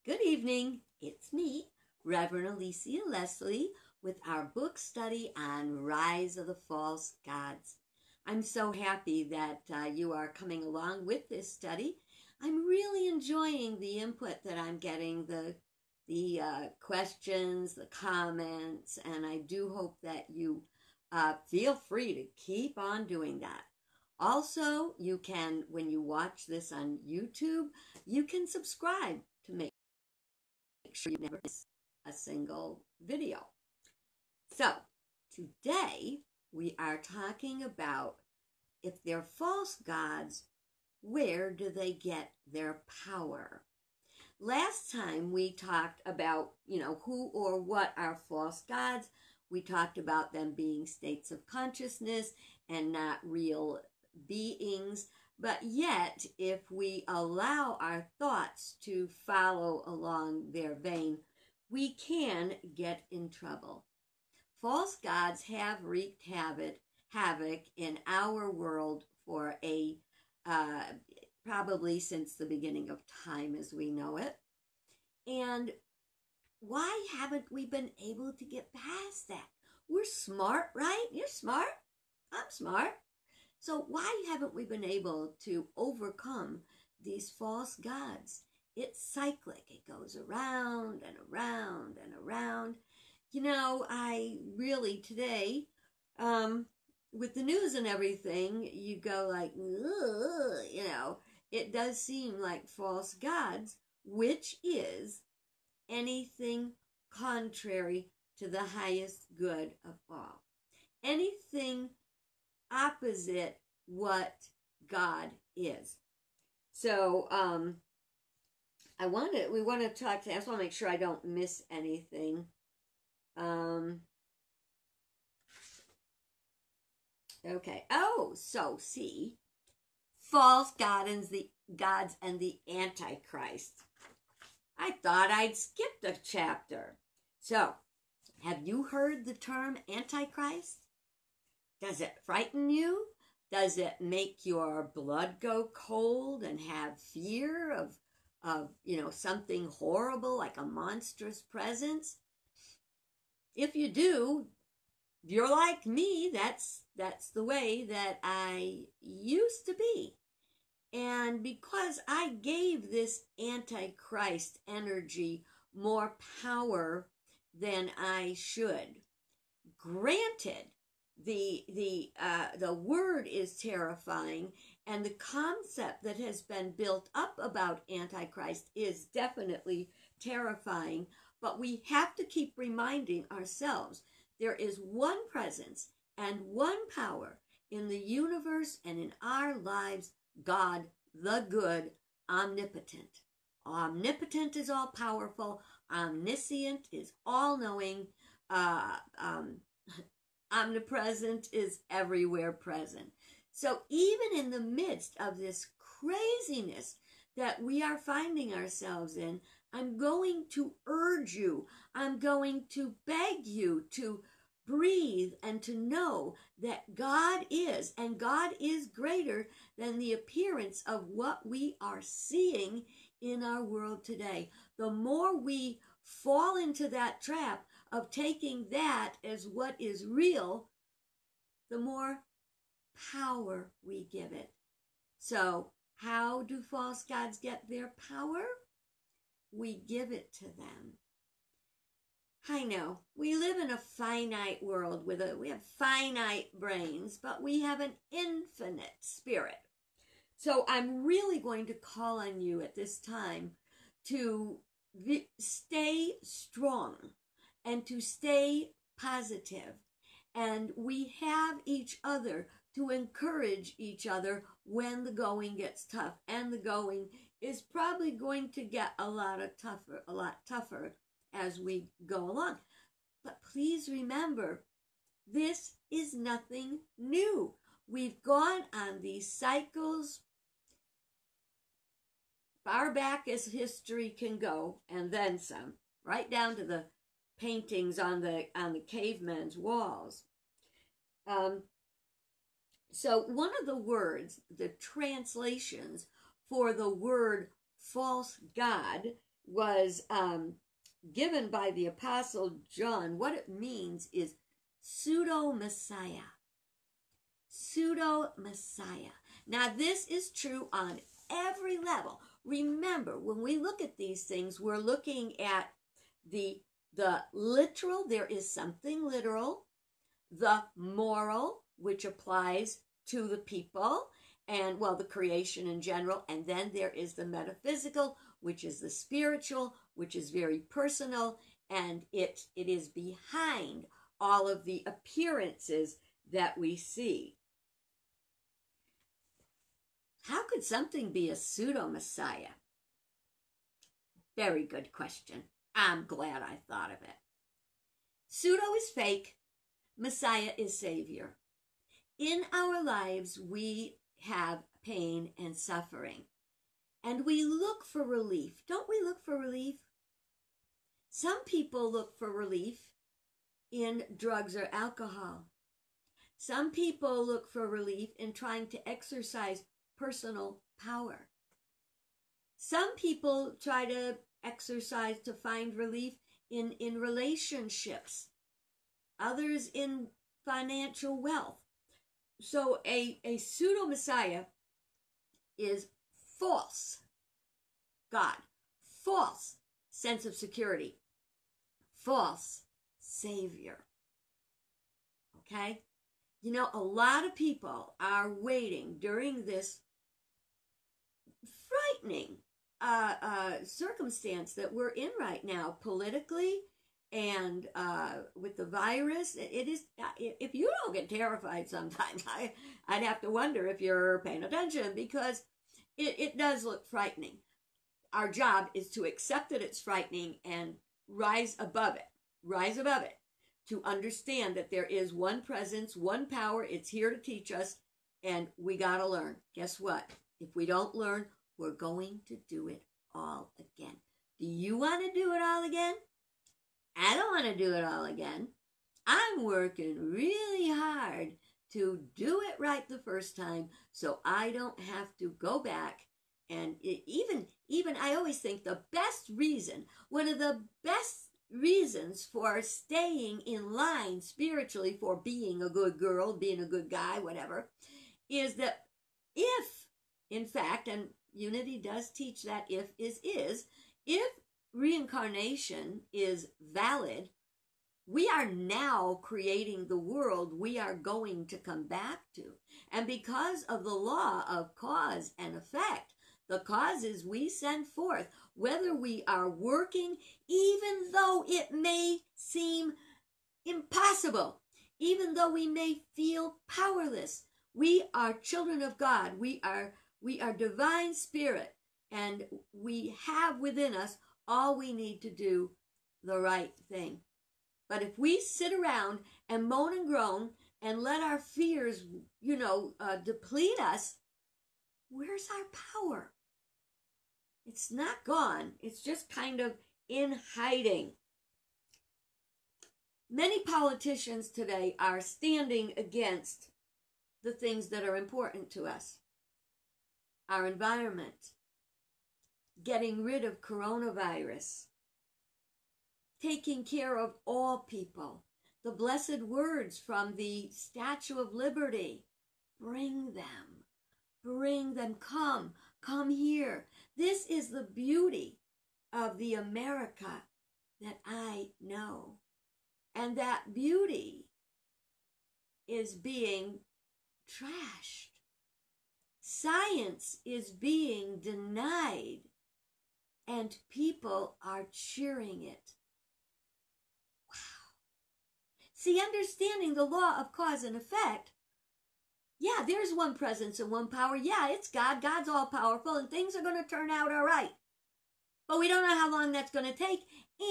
Good evening. It's me, Reverend Alicia Leslie, with our book study on Rise of the False Gods. I'm so happy that you are coming along with this study. I'm really enjoying the input that I'm getting, the questions, the comments, and I do hope that you feel free to keep on doing that. Also, you can, when you watch this on YouTube, you can subscribe to make sure you never miss a single video. So, today we are talking about if they're false gods, where do they get their power? Last time we talked about, who or what are false gods. We talked about them being states of consciousness and not real beings. But yet, if we allow our thoughts to follow along their vein, we can get in trouble. False gods have wreaked havoc in our world for probably since the beginning of time as we know it. And why haven't we been able to get past that? We're smart, right? You're smart. I'm smart. So why haven't we been able to overcome these false gods? It's cyclic. It goes around and around and around. I really today, with the news and everything, you go like, it does seem like false gods, which is anything contrary to the highest good of all. Anything opposite what God is. So we want to talk I just want to make sure I don't miss anything. Okay. So see, false gods and the Antichrist. I thought I'd skipped a chapter. So, have you heard the term Antichrist? Does it frighten you? Does it make your blood go cold and have fear of something horrible like a monstrous presence? If you do, you're like me. That's the way that I used to be. And because I gave this Antichrist energy more power than I should, granted, the word is terrifying, and the concept that has been built up about Antichrist is definitely terrifying, but we have to keep reminding ourselves there is one presence and one power in the universe and in our lives, God, the good, omnipotent. Omnipotent is all powerful, omniscient is all knowing, omnipresent is everywhere present. So even in the midst of this craziness that we are finding ourselves in, I'm going to urge you, I'm going to beg you to breathe and to know that God is, and God is greater than the appearance of what we are seeing in our world today. The more we fall into that trap of taking that as what is real, the more power we give it. So, how do false gods get their power? We give it to them. I know, we live in a finite world we have finite brains, but we have an infinite spirit. So I'm really going to call on you at this time to stay strong and to stay positive. And we have each other to encourage each other when the going gets tough. And the going is probably going to get a lot tougher as we go along. But please remember, this is nothing new. We've gone on these cycles far back as history can go, and then some, right down to the paintings on the cavemen's walls. So one of the words, the translations for the word false god, was given by the Apostle John, what it means is pseudo-Messiah. Pseudo-Messiah. Now, this is true on every level. Remember, when we look at these things, we're looking at the literal, there is something literal, the moral, which applies to the people, and, well, the creation in general, and then there is the metaphysical, which is the spiritual, which is very personal, and it is behind all of the appearances that we see. How could something be a pseudo-Messiah? Very good question. I'm glad I thought of it. Pseudo is fake. Messiah is Savior. In our lives, we have pain and suffering. And we look for relief. Don't we look for relief? Some people look for relief in drugs or alcohol. Some people look for relief in trying to exercise personal power. Some people try to exercise to find relief in relationships. Others in financial wealth. So a pseudo-Messiah is false God, false sense of security, false Savior. Okay? You know, a lot of people are waiting during this frightening circumstance that we're in right now, politically and with the virus. It is, if you don't get terrified sometimes, I'd have to wonder if you're paying attention, because it does look frightening. Our job is to accept that it's frightening and rise above it, to understand that there is one presence, one power. It's here to teach us, and we got to learn. Guess what? If we don't learn, we're going to do it all again. Do you want to do it all again? I don't want to do it all again. I'm working really hard to do it right the first time so I don't have to go back. And even I always think the best reason, one of the best reasons for staying in line spiritually, for being a good girl, being a good guy, whatever, is that if, in fact, and Unity does teach that if reincarnation is valid, we are now creating the world we are going to come back to. And because of the law of cause and effect, the causes we send forth, whether we are working, even though it may seem impossible, even though we may feel powerless, we are children of God. We are divine spirit, and we have within us all we need to do the right thing. But if we sit around and moan and groan and let our fears, deplete us, where's our power? It's not gone. It's just kind of in hiding. Many politicians today are standing against the things that are important to us. Our environment, getting rid of coronavirus, taking care of all people, the blessed words from the Statue of Liberty. Bring them, come here. This is the beauty of the America that I know. And that beauty is being trashed. Science is being denied, and people are cheering it. Wow. See, understanding the law of cause and effect, yeah, there's one presence and one power. Yeah, it's God. God's all powerful, and things are going to turn out all right. But we don't know how long that's going to take,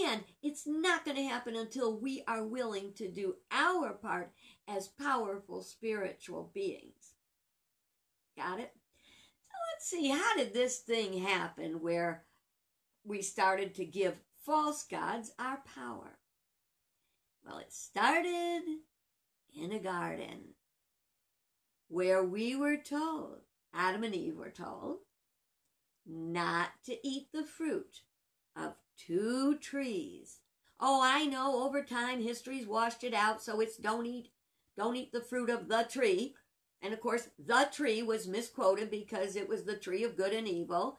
and it's not going to happen until we are willing to do our part as powerful spiritual beings. Got it? So let's see, how did this thing happen where we started to give false gods our power? Well, it started in a garden where we were told, Adam and Eve were told, not to eat the fruit of 2 trees. Oh, I know, over time history's washed it out, so it's don't eat the fruit of the tree. And of course, the tree was misquoted because it was the tree of good and evil.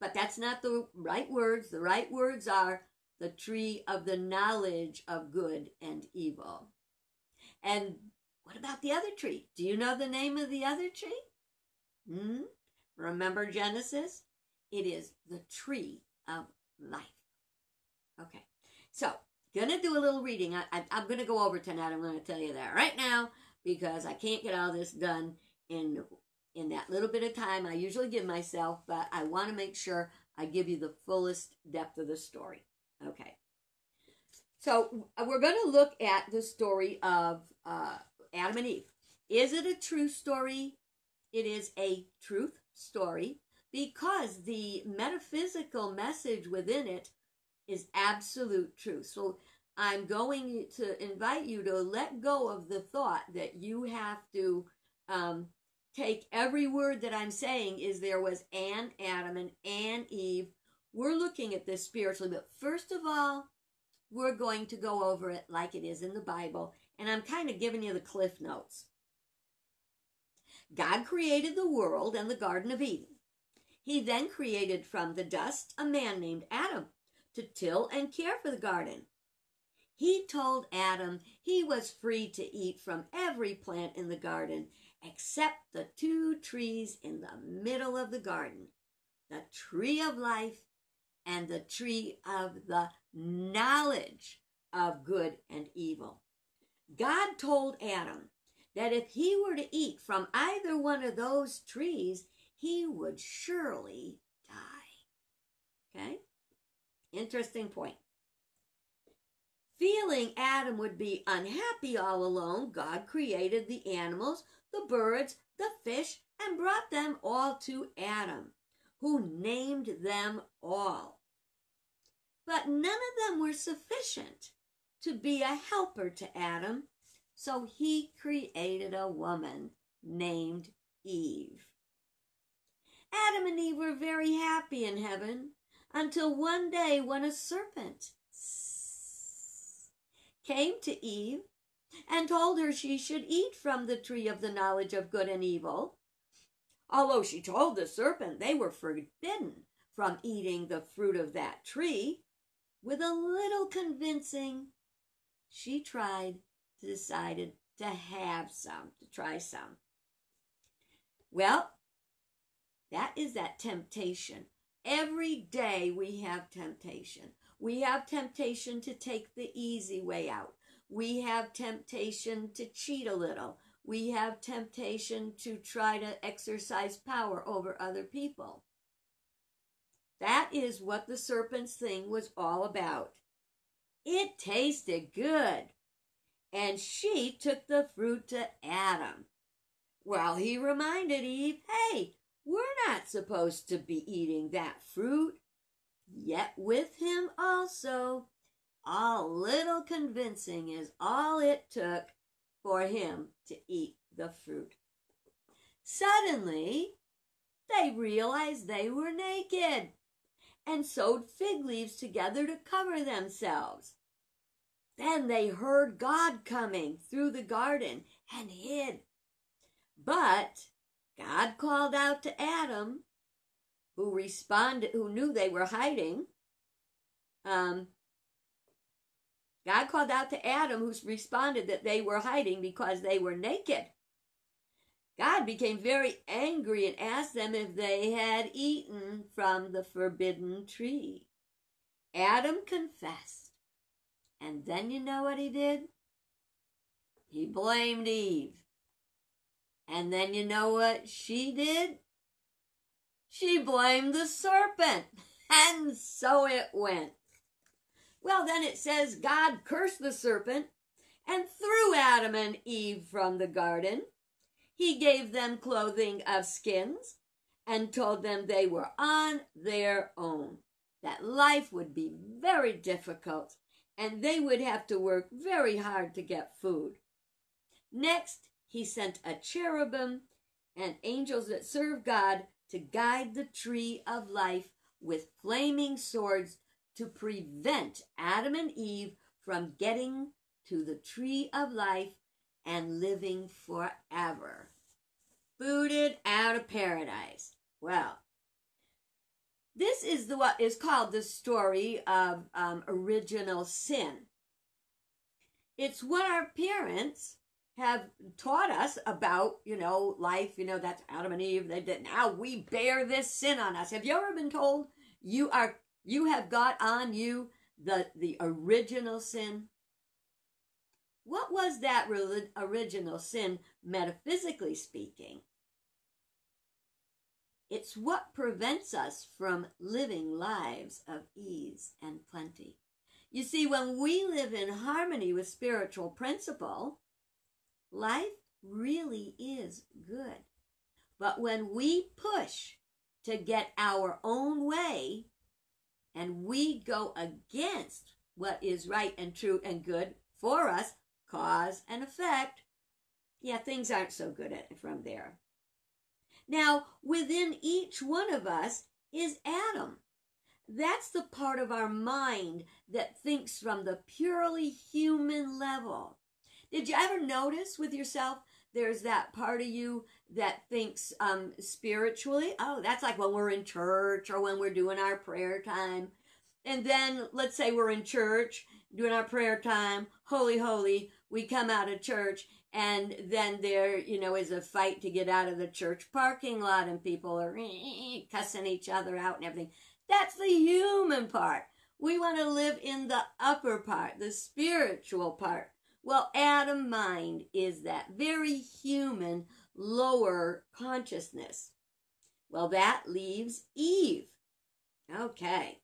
But that's not the right words. The right words are the tree of the knowledge of good and evil. And what about the other tree? Do you know the name of the other tree? Remember Genesis? It is the tree of life. Okay, so gonna do a little reading. I'm gonna go over tonight. I'm gonna tell you that right now because I can't get all this done in that little bit of time I usually give myself, but I want to make sure I give you the fullest depth of the story. Okay, so we're going to look at the story of Adam and Eve. Is it a true story? It is a truth story because the metaphysical message within it is absolute truth. So I'm going to invite you to let go of the thought that you have to take every word that I'm saying is there was an Adam and an Eve. We're looking at this spiritually, but first of all, we're going to go over it like it is in the Bible, and I'm kind of giving you the cliff notes. God created the world and the Garden of Eden. He then created from the dust a man named Adam to till and care for the garden. He told Adam he was free to eat from every plant in the garden except the 2 trees in the middle of the garden, the tree of life and the tree of the knowledge of good and evil. God told Adam that if he were to eat from either one of those trees, he would surely die. Okay? Interesting point. Feeling Adam would be unhappy all alone, God created the animals, the birds, the fish, and brought them all to Adam, who named them all. But none of them were sufficient to be a helper to Adam, so he created a woman named Eve. Adam and Eve were very happy in heaven until one day when a serpent came to Eve and told her she should eat from the tree of the knowledge of good and evil. Although she told the serpent they were forbidden from eating the fruit of that tree, with a little convincing, she decided to try some. Well, that is that temptation. Every day we have temptation. We have temptation to take the easy way out. We have temptation to cheat a little. We have temptation to try to exercise power over other people. That is what the serpent's thing was all about. It tasted good, and she took the fruit to Adam. Well, he reminded Eve, hey, we're not supposed to be eating that fruit. Yet with him also, a little convincing is all it took for him to eat the fruit. Suddenly, they realized they were naked and sewed fig leaves together to cover themselves. Then they heard God coming through the garden and hid. But God called out to Adam, who knew they were hiding. God called out to Adam, who responded that they were hiding because they were naked. God became very angry and asked them if they had eaten from the forbidden tree. Adam confessed. And then you know what he did? He blamed Eve. And then you know what she did? She blamed the serpent. And so it went. Well, then it says God cursed the serpent and threw Adam and Eve from the garden. He gave them clothing of skins and told them they were on their own, that life would be very difficult and they would have to work very hard to get food. Next, he sent a cherubim and angels that serve God to guide the tree of life with flaming swords to prevent Adam and Eve from getting to the tree of life and living forever. Booted out of paradise. Well, this is what is called the story of original sin. It's what our parents have taught us about, life, that's Adam and Eve. They did. Now we bear this sin on us. Have you ever been told you have got on you the original sin? What was that original sin, metaphysically speaking? It's what prevents us from living lives of ease and plenty. You see, when we live in harmony with spiritual principle, life really is good. But when we push to get our own way and we go against what is right and true and good for us, cause and effect, things aren't so good from there. Now, within each one of us is Adam. That's the part of our mind that thinks from the purely human level. Did you ever notice with yourself there's that part of you that thinks spiritually? Oh, that's like when we're in church or when we're doing our prayer time. And then let's say we're in church doing our prayer time, holy, holy, we come out of church, and then there, is a fight to get out of the church parking lot, and people are cussing each other out and everything. That's the human part. We want to live in the upper part, the spiritual part. Well, Adam mind is that very human, lower consciousness. Well, that leaves Eve. Okay.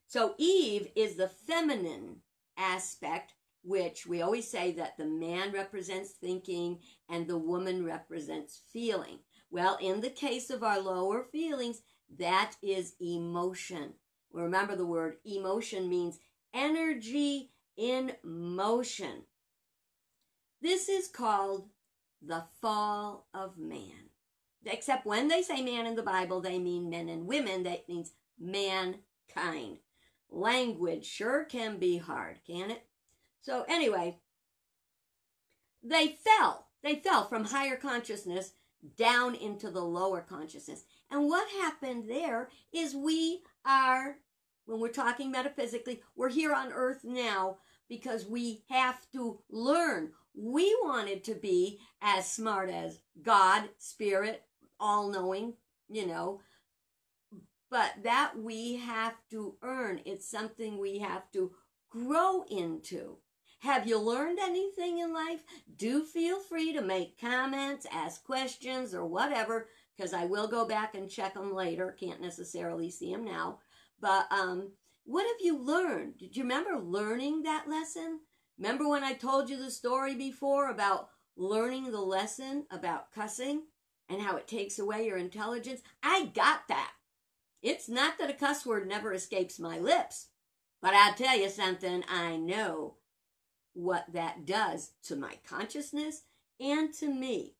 So Eve is the feminine aspect, which we always say that the man represents thinking and the woman represents feeling. Well, in the case of our lower feelings, that is emotion. Remember, the word emotion means energy in motion. This is called the fall of man. Except when they say man in the Bible, they mean men and women. That means mankind. Language sure can be hard, can it? So anyway, they fell. They fell from higher consciousness down into the lower consciousness. And what happened there is we are, when we're talking metaphysically, we're here on earth now because we have to learn. We wanted to be as smart as God, Spirit, all-knowing, but that we have to earn. It's something we have to grow into. Have you learned anything in life? Do feel free to make comments, ask questions, or whatever, because I will go back and check them later. Can't necessarily see them now. But what have you learned? Did you remember learning that lesson? Remember when I told you the story before about learning the lesson about cussing and how it takes away your intelligence? I got that. It's not that a cuss word never escapes my lips, but I'll tell you something, I know what that does to my consciousness and to me.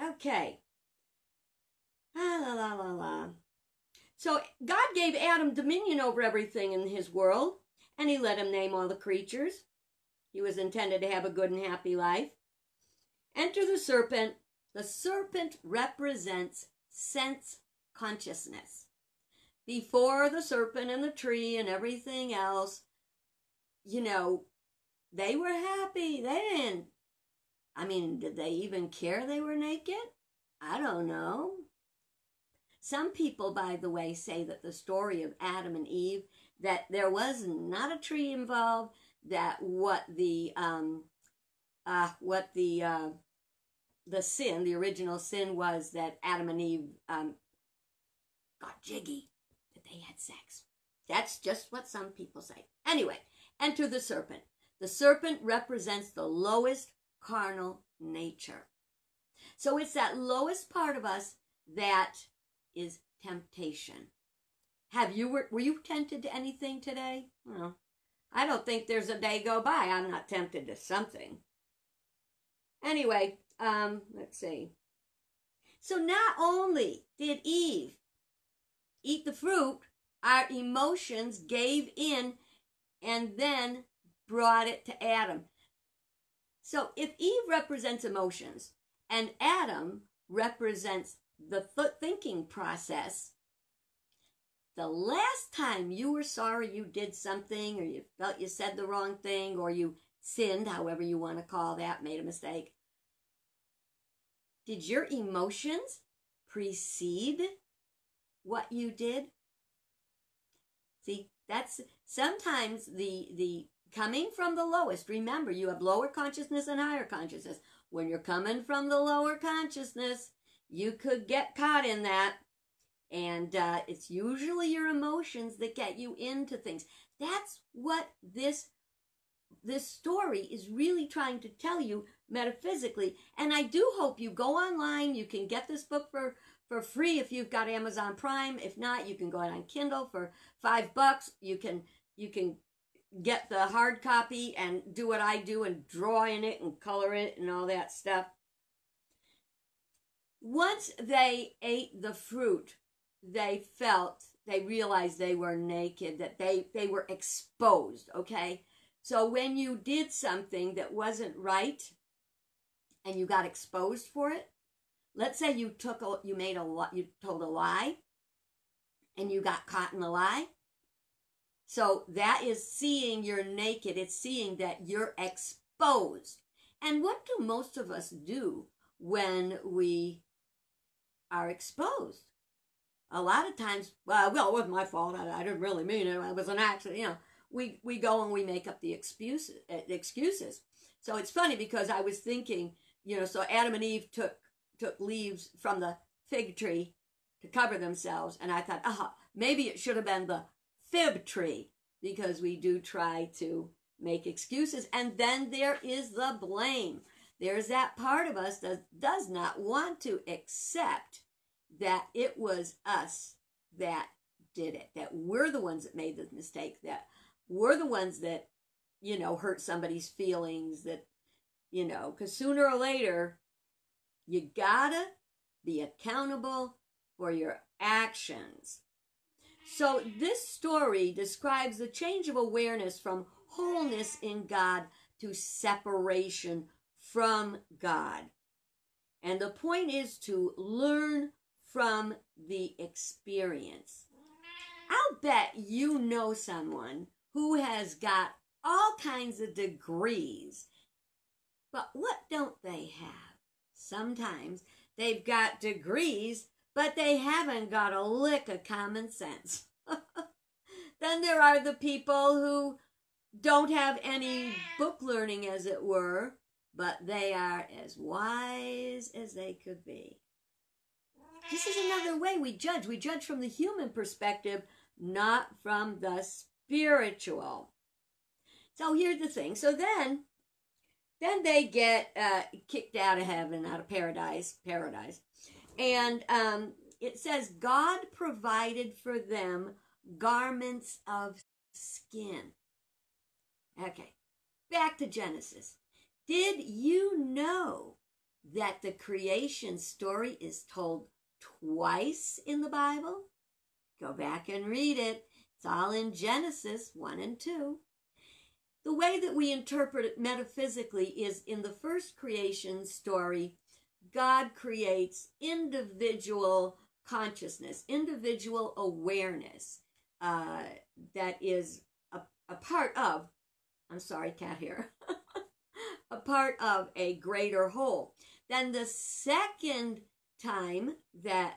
Okay. La la la la. So God gave Adam dominion over everything in his world, and he let him name all the creatures. He was intended to have a good and happy life. Enter the serpent. The serpent represents sense consciousness. Before the serpent and the tree and everything else, they were happy. Did they even care they were naked? I don't know. Some people, by the way, say that the story of Adam and Eve, that there was not a tree involved, that the sin, the original sin was that Adam and Eve got jiggy, that they had sex. That's just what some people say. Anyway, enter the serpent. The serpent represents the lowest carnal nature. So it's that lowest part of us that is temptation. Were you tempted to anything today? Well, I don't think there's a day go by I'm not tempted to something. Anyway, let's see. So not only did Eve eat the fruit, our emotions gave in and then brought it to Adam. So if Eve represents emotions and Adam represents the thinking process, the last time you were sorry you did something, or you felt you said the wrong thing, or you sinned, however you want to call that, made a mistake, did your emotions precede what you did? See, that's sometimes the coming from the lowest. Remember, you have lower consciousness and higher consciousness. When you're coming from the lower consciousness, you could get caught in that. And it's usually your emotions that get you into things. That's what this story is really trying to tell you metaphysically. And I do hope you go online. You can get this book for free if you've got Amazon Prime. If not, you can go on Kindle for $5. You can get the hard copy and do what I do and draw in it and color it and all that stuff. Once they ate the fruit, they realized they were naked, that they were exposed, okay? So when you did something that wasn't right and you got exposed for it, let's say you told a lie and you got caught in the lie. So that is seeing you're naked. It's seeing that you're exposed. And what do most of us do when we are exposed? A lot of times, well, it wasn't my fault. I didn't really mean it. It was an accident. You know, we go and we make up the excuses. So it's funny because I was thinking, you know, so Adam and Eve took leaves from the fig tree to cover themselves. And I thought, maybe it should have been the fig tree, because we do try to make excuses. And then there is the blame. There's that part of us that does not want to accept that it was us that did it, that we're the ones that made the mistake, that we're the ones that, you know, hurt somebody's feelings, that, you know, because sooner or later, you gotta be accountable for your actions. So this story describes the change of awareness from wholeness in God to separation from God. And the point is to learn from the experience. I'll bet you know someone who has got all kinds of degrees, but what don't they have? Sometimes they've got degrees, but they haven't got a lick of common sense. Then there are the people who don't have any book learning, as it were, but they are as wise as they could be. This is another way we judge. We judge from the human perspective, not from the spiritual. So here's the thing. So then they get kicked out of heaven, out of paradise. And it says, God provided for them garments of skin. Okay, back to Genesis. Did you know that the creation story is told twice in the Bible? Go back and read it. It's all in Genesis 1 and 2. The way that we interpret it metaphysically is in the first creation story, God creates individual consciousness, individual awareness that is a part of, I'm sorry, cat here, a part of a greater whole. Then the second time, that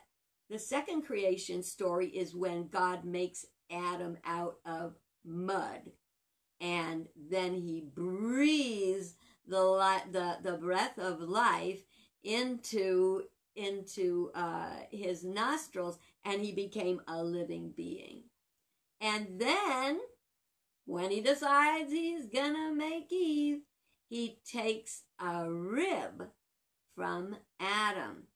the second creation story is when God makes Adam out of mud, and then he breathes the breath of life into his nostrils, and he became a living being. And then when he decides he's gonna make Eve, he takes a rib from Adam.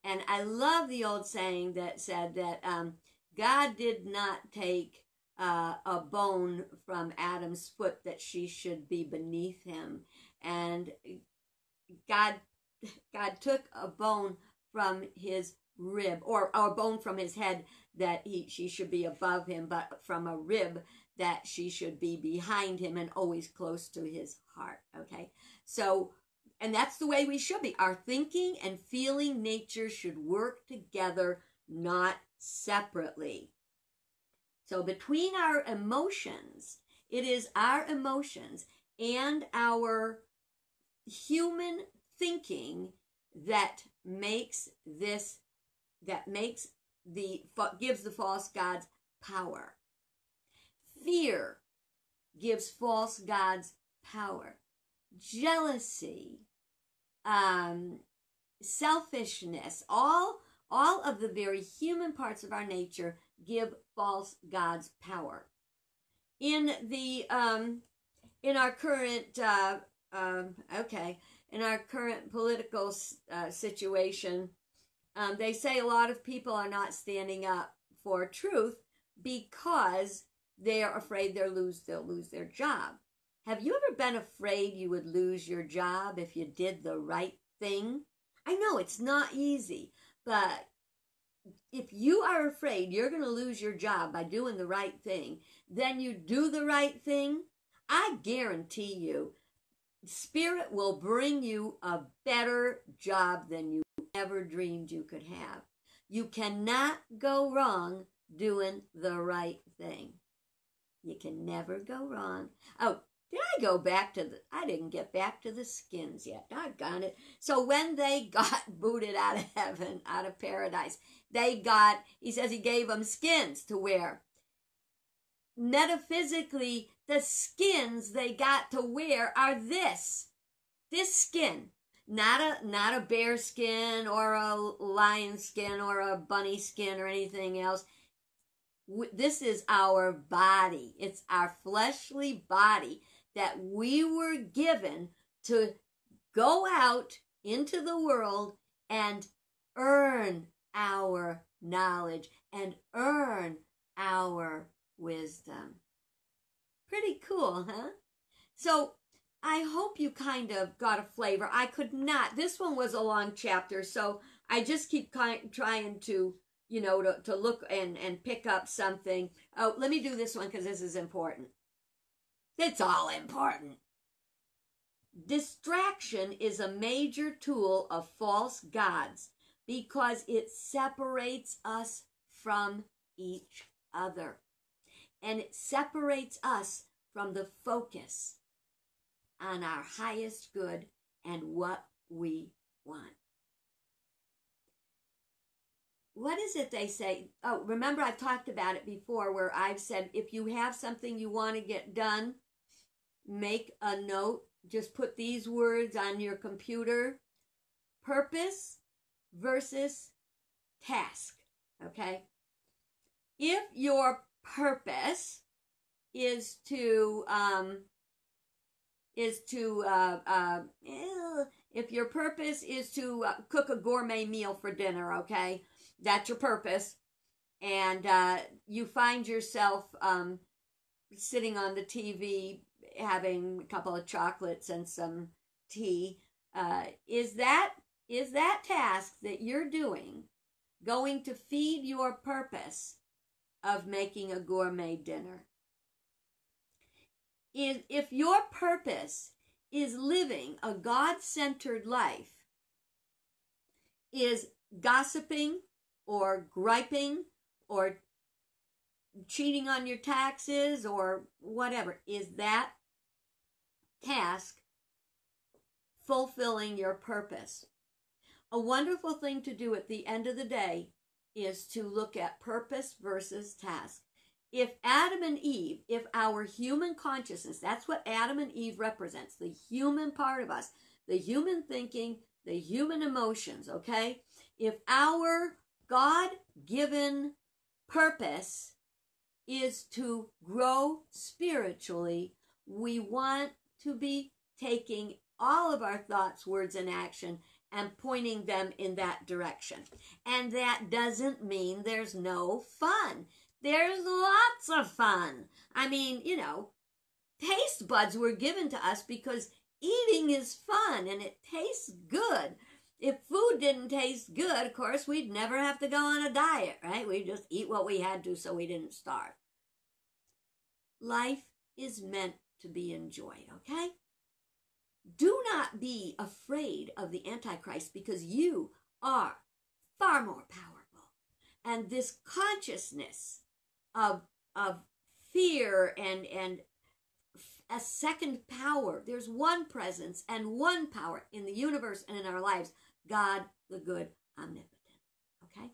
And I love the old saying that said that God did not take a bone from Adam's foot that she should be beneath him. And God took a bone from his rib, or a bone from his head that she should be above him, but from a rib that she should be behind him and always close to his heart. Okay, so, and that's the way we should be. Our thinking and feeling nature should work together, not separately. So between our emotions, it is our emotions and our human thinking that gives the false gods power. Fear gives false gods power. Jealousy, selfishness, all of the very human parts of our nature give false gods power. In our current political situation, they say a lot of people are not standing up for truth because they are afraid they'll lose their job. Have you ever been afraid you would lose your job if you did the right thing? I know it's not easy, but if you are afraid you're going to lose your job by doing the right thing, then you do the right thing, I guarantee you, Spirit will bring you a better job than you ever dreamed you could have. You cannot go wrong doing the right thing. You can never go wrong. Oh, did I go back to I didn't get back to the skins yet. Doggone it. So when they got booted out of heaven, out of paradise, he says he gave them skins to wear. Metaphysically, the skins they got to wear are this skin. Not a bear skin or a lion skin or a bunny skin or anything else. This is our body. It's our fleshly body that we were given to go out into the world and earn our knowledge and earn our wisdom. Pretty cool, huh? So I hope you kind of got a flavor. I could not. This one was a long chapter, so I just keep trying to, to look and pick up something. Oh, let me do this one because this is important. It's all important. Distraction is a major tool of false gods because it separates us from each other. And it separates us from the focus on our highest good and what we want. What is it they say? Oh, remember I've talked about it before where I've said if you have something you want to get done, make a note. Just put these words on your computer. Purpose versus task. Okay? If your purpose is to cook a gourmet meal for dinner, okay? That's your purpose. And you find yourself sitting on the TV having a couple of chocolates and some tea. Is that task that you're doing going to feed your purpose of making a gourmet dinner? If your purpose is living a God-centered life, is gossiping or griping or cheating on your taxes or whatever, is that task fulfilling your purpose? A wonderful thing to do at the end of the day is to look at purpose versus task. If Adam and Eve, if our human consciousness, that's what Adam and Eve represents, the human part of us, the human thinking, the human emotions, okay? If our God-given purpose is to grow spiritually, we want to be taking all of our thoughts, words, and action and pointing them in that direction. And that doesn't mean there's no fun. There's lots of fun. I mean, taste buds were given to us because eating is fun and it tastes good. If food didn't taste good, of course, we'd never have to go on a diet, right? We'd just eat what we had to so we didn't starve. Life is meant to be enjoyed, okay? Do not be afraid of the Antichrist, because you are far more powerful. And this consciousness of fear and a second power. There's one presence and one power in the universe and in our lives. God, the good, omnipotent. Okay?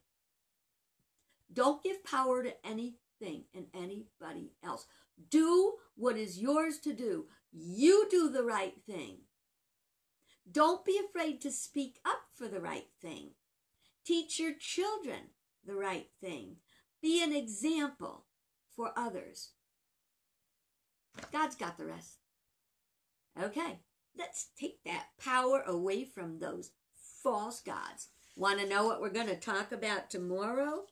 Don't give power to anything and anybody else. Do what is yours to do. You do the right thing. Don't be afraid to speak up for the right thing. Teach your children the right thing. Be an example for others. God's got the rest. Okay, let's take that power away from those false gods. Want to know what we're going to talk about tomorrow?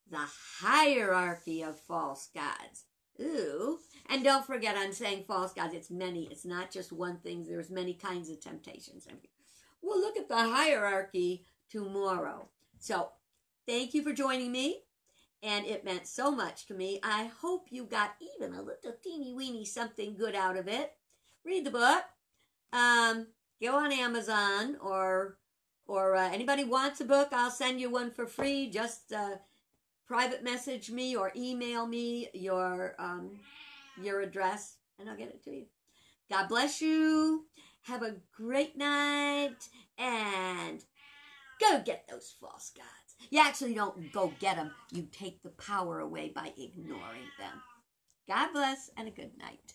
The hierarchy of false gods. Ooh. And don't forget, I'm saying false gods. It's many. It's not just one thing. There's many kinds of temptations. We'll look at the hierarchy tomorrow. So, thank you for joining me. And it meant so much to me. I hope you got even a little teeny weeny something good out of it. Read the book. Go on Amazon, or anybody wants a book, I'll send you one for free. Just private message me or email me your address, and I'll get it to you. God bless you. Have a great night, and go get those false gods. You actually don't go get them. You take the power away by ignoring them. God bless, and a good night.